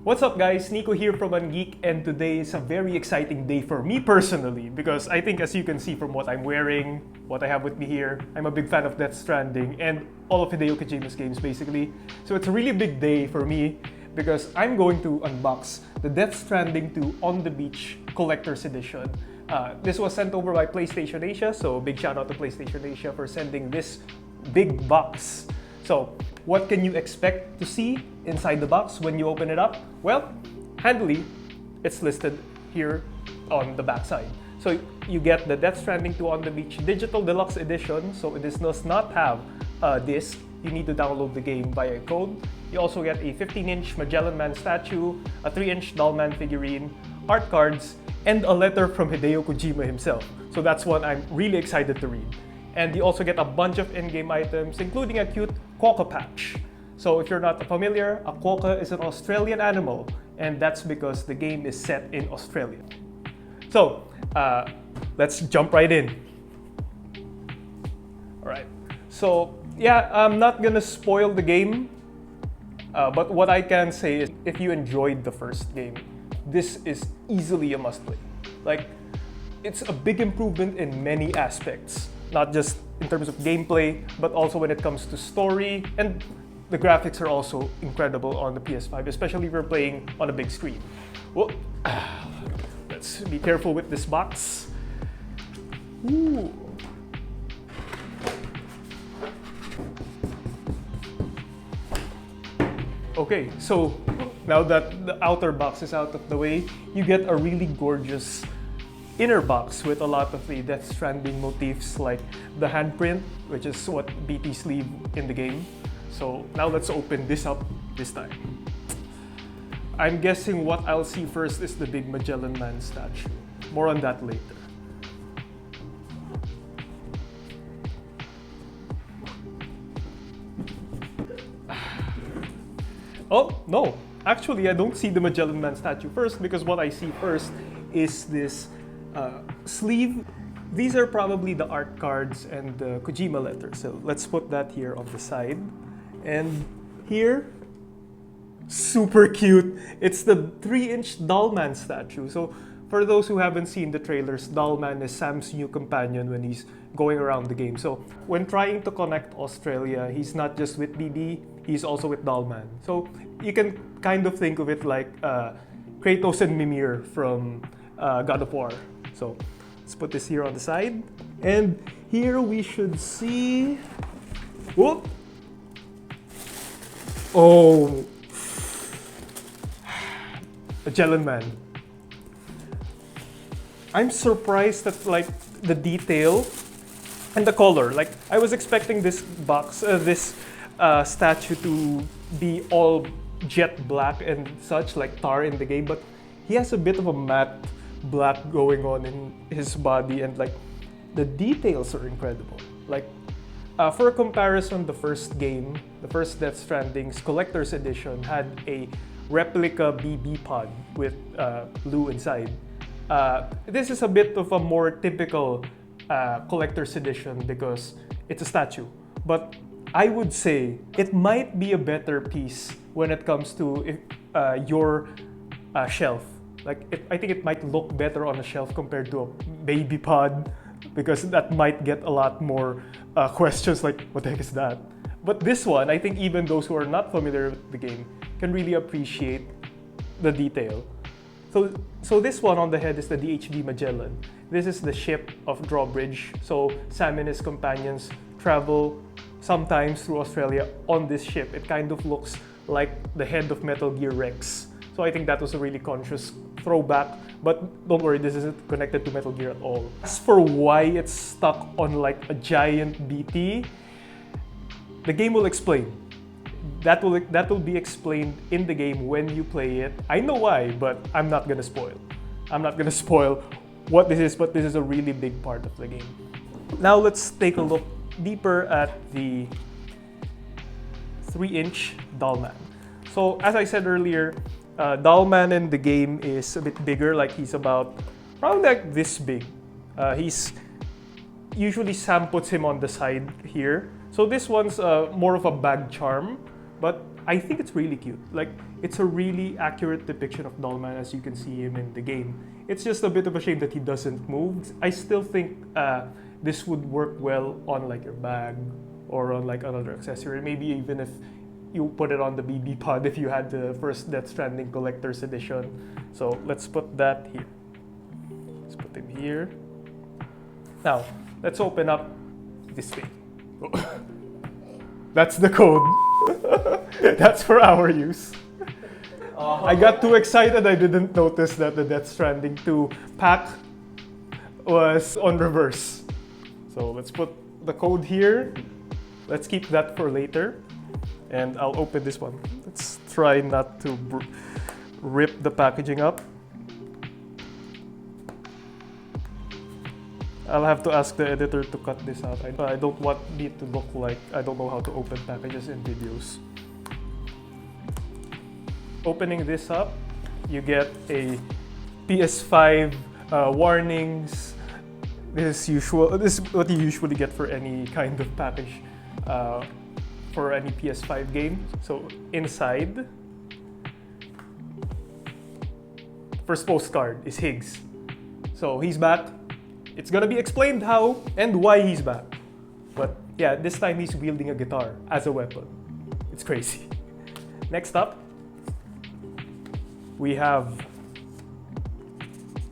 What's up guys, Nico here from Ungeek, and today is a very exciting day for me personally because I think, as you can see from what I'm wearing, what I have with me here, I'm a big fan of Death Stranding and all of Hideo Kojima's games basically. So it's a really big day for me because I'm going to unbox the Death Stranding 2 On the Beach Collector's Edition. This was sent over by PlayStation Asia, so big shout out to PlayStation Asia for sending this big box. So, what can you expect to see inside the box when you open it up? Well, handily, it's listed here on the back side. So you get the Death Stranding 2 On the Beach Digital Deluxe Edition. So this does not have a disc. You need to download the game via code. You also get a 15-inch Mellan Man statue, a 3-inch Man figurine, art cards, and a letter from Hideo Kojima himself. So that's one I'm really excited to read. And you also get a bunch of in-game items, including a cute quokka patch. So if you're not familiar, a quokka is an Australian animal, and that's because the game is set in Australia. So let's jump right in. Alright, so yeah, I'm not gonna spoil the game, but what I can say is if you enjoyed the first game, this is easily a must-play. Like, it's a big improvement in many aspects. Not just in terms of gameplay, but also when it comes to story, and the graphics are also incredible on the PS5, especially if you're playing on a big screen. Well, let's be careful with this box. Ooh. Okay, so now that the outer box is out of the way, you get a really gorgeous inner box with a lot of the Death Stranding motifs, like the handprint, which is what BT's leave in the game. So now let's open this up this time. I'm guessing what I'll see first is the big Mellan Man statue. More on that later. Oh, no. Actually, I don't see the Mellan Man statue first because what I see first is this sleeve. These are probably the art cards and the Kojima letter. So let's put that here on the side. And here, super cute. It's the 3-inch Man statue. So for those who haven't seen the trailers, Man is Sam's new companion when he's going around the game. So when trying to connect Australia, he's not just with BB, he's also with Man. So you can kind of think of it like Kratos and Mimir from God of War. So let's put this here on the side. And here we should see... Whoop! Oh! A Mellan Man. I'm surprised at like the detail and the color. Like, I was expecting this box, statue to be all jet black and such, like tar in the game, but he has a bit of a matte black going on in his body, and like the details are incredible. Like, for a comparison, the first game, the first Death Stranding's Collector's Edition, had a replica BB pod with blue inside. This is a bit of a more typical Collector's Edition because it's a statue, but I would say it might be a better piece when it comes to your shelf. Like, I think it might look better on a shelf compared to a baby pod, because that might get a lot more questions like, what the heck is that? But this one, I think even those who are not familiar with the game can really appreciate the detail. So this one on the head is the DHB Magellan. This is the ship of Drawbridge. So Sam and his companions travel sometimes through Australia on this ship. It kind of looks like the head of Metal Gear Rex. So I think that was a really conscious throwback, but don't worry, this isn't connected to Metal Gear at all. As for why it's stuck on like a giant BT, the game will explain. That will be explained in the game when you play it. I know why, but I'm not gonna spoil. I'm not gonna spoil what this is, but this is a really big part of the game. Now let's take a look deeper at the 3-inch Man. So as I said earlier, Man in the game is a bit bigger, like he's about probably like this big. He's usually Sam puts him on the side here. So this one's more of a bag charm, but I think it's really cute. Like, it's a really accurate depiction of Mellan Man as you can see him in the game. It's just a bit of a shame that he doesn't move. I still think this would work well on like your bag or on like another accessory. Maybe even if you put it on the BB pod if you had the first Death Stranding Collector's Edition. So let's put that here. Let's put him here. Now, let's open up this thing. That's the code. That's for our use. I got too excited, I didn't notice that the Death Stranding 2 pack was on reverse. So let's put the code here. Let's keep that for later. And I'll open this one. Let's try not to rip the packaging up. I'll have to ask the editor to cut this out. I don't want it to look like I don't know how to open packages in videos. Opening this up, you get a PS5 warnings. This is what you usually get for any kind of package for any PS5 game. So inside, first postcard is Higgs. So he's back. It's gonna be explained how and why he's back. But yeah, this time he's wielding a guitar as a weapon. It's crazy. Next up, we have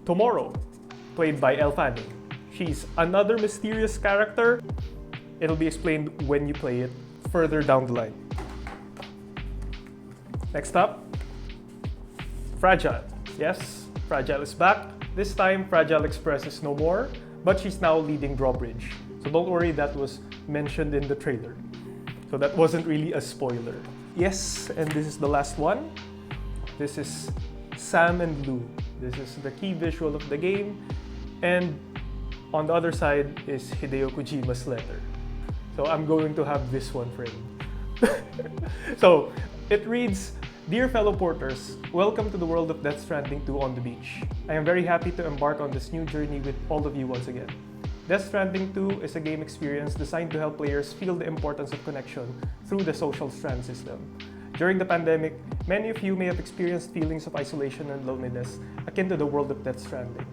Tomorrow, played by Elle Fanning. She's another mysterious character. It'll be explained when you play it further down the line. Next up, Fragile. Yes, Fragile is back. This time, Fragile Express is no more, but she's now leading Drawbridge. So don't worry, that was mentioned in the trailer. So that wasn't really a spoiler. Yes, and this is the last one. This is Sam and Lou. This is the key visual of the game. And on the other side is Hideo Kojima's letter. So I'm going to have this one framed. So it reads, "Dear fellow porters, welcome to the world of Death Stranding 2 on the beach. I am very happy to embark on this new journey with all of you once again. Death Stranding 2 is a game experience designed to help players feel the importance of connection through the social strand system. During the pandemic, many of you may have experienced feelings of isolation and loneliness akin to the world of Death Stranding.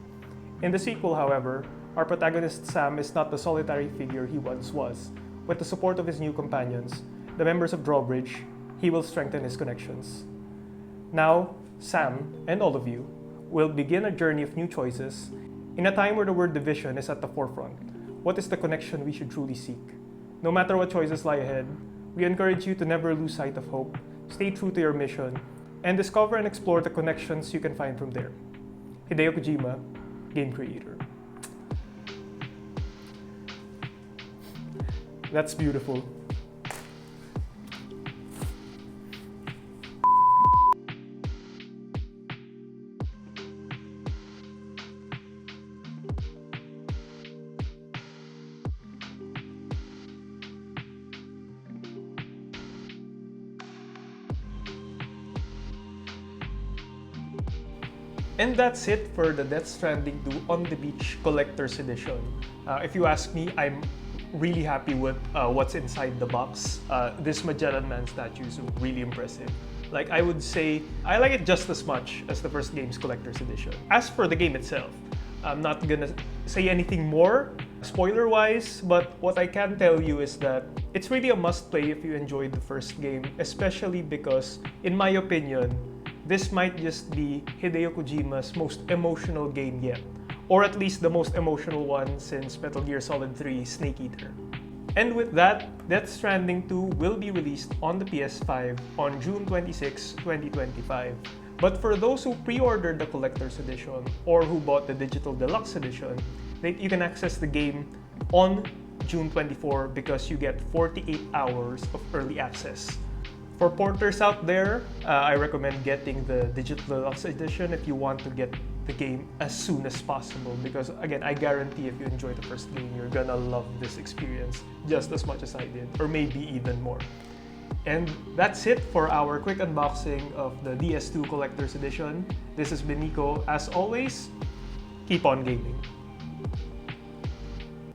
In the sequel, however, our protagonist Sam is not the solitary figure he once was. With the support of his new companions, the members of Drawbridge, he will strengthen his connections. Now, Sam, and all of you, will begin a journey of new choices. In a time where the word division is at the forefront, what is the connection we should truly seek? No matter what choices lie ahead, we encourage you to never lose sight of hope, stay true to your mission, and discover and explore the connections you can find from there. Hideo Kojima, game creator." That's beautiful. And that's it for the Death Stranding 2 On the Beach Collector's Edition. If you ask me, I'm really happy with what's inside the box. This Mellan Man statue is really impressive. Like, I would say, I like it just as much as the first game's Collector's Edition. As for the game itself, I'm not gonna say anything more spoiler-wise, but what I can tell you is that it's really a must-play if you enjoyed the first game, especially because, in my opinion, this might just be Hideo Kojima's most emotional game yet, or at least the most emotional one since Metal Gear Solid 3 Snake Eater. And with that, Death Stranding 2 will be released on the PS5 on June 26, 2025. But for those who pre-ordered the Collector's Edition or who bought the Digital Deluxe Edition, you can access the game on June 24 because you get 48 hours of early access. For porters out there, I recommend getting the Digital Deluxe Edition if you want to get the game as soon as possible, because again, I guarantee if you enjoy the first game, you're gonna love this experience just as much as I did, or maybe even more. And that's it for our quick unboxing of the DS2 Collector's Edition. This has been Nico. As always, keep on gaming.